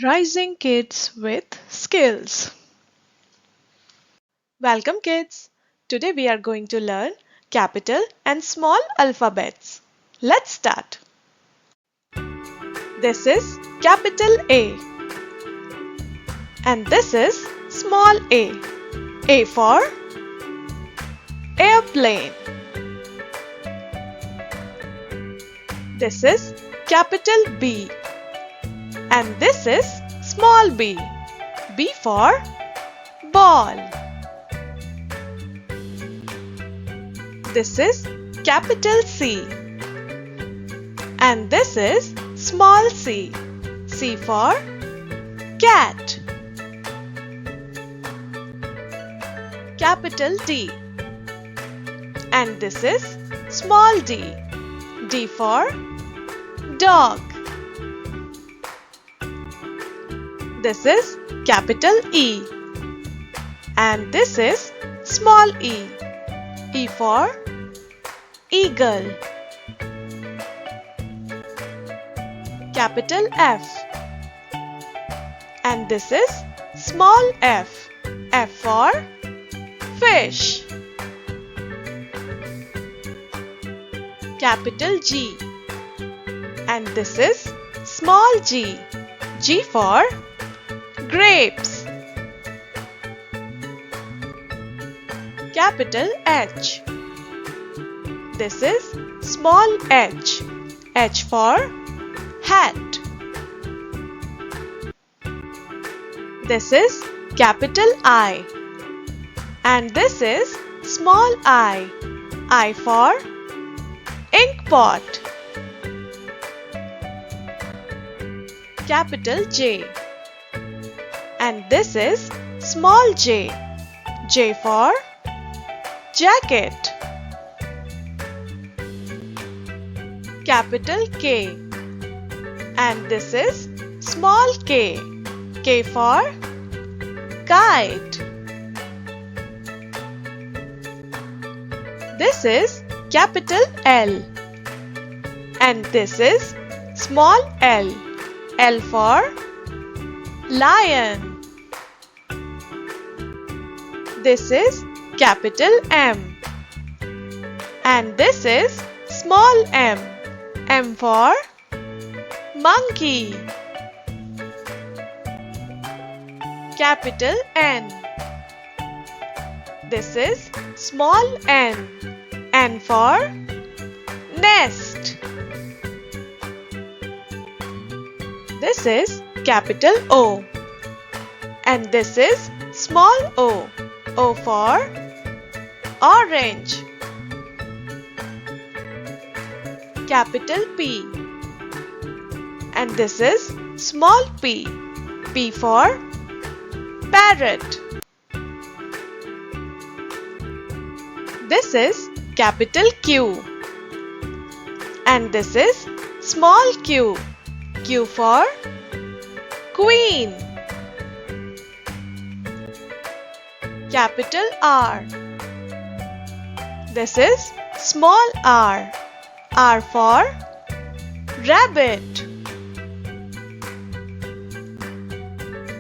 Rising Kids with Skills. Welcome kids. Today we are going to learn capital and small alphabets. Let's start. This is capital A and this is small a. A for airplane. This is capital B and this is small b. B for ball. This is capital C and this is small c. C for cat. Capital D and this is small d. D for dog. This is capital E and this is small e. E for eagle. Capital F and this is small f. F for fish. Capital G and this is small g. G for grapes. Capital H. This is small h. H for hat. This is capital I and this is small I. I for ink pot. Capital J and this is small j. J for jacket. Capital K and this is small k. K for kite. This is capital L and this is small l. L for lion. This is capital M and this is small m. M for monkey. Capital N. This is small n. N for nest. This is capital O and this is small o. O for orange. Capital P and this is small p. P for parrot. This is capital Q and this is small q. Q for queen. Capital R. This is small r. R for rabbit.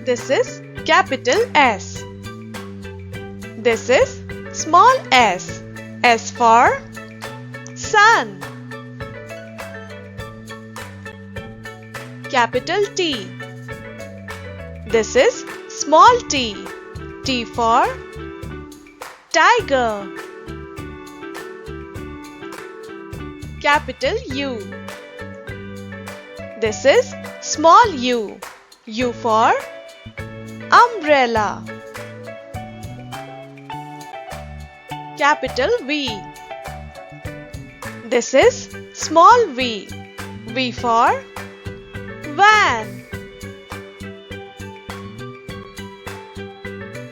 This is capital S. This is small s. S for sun. Capital T. This is small t. T for tiger. Capital U. This is small u. U for umbrella. Capital V. This is small v. V for van.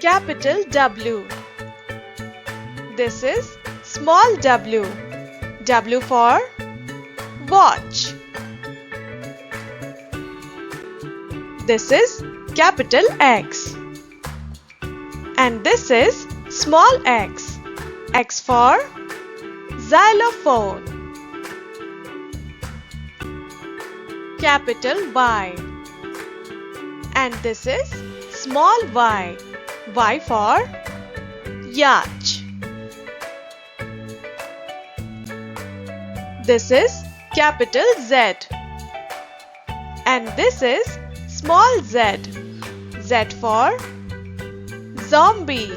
Capital W. This is small w. W for watch. This is capital X and this is small x. X for xylophone. Capital Y And this is small y. Y for yacht. This is capital Z. And this is small z. Z for zombie.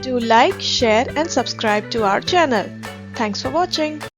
Do like, share and subscribe to our channel. Thanks for watching.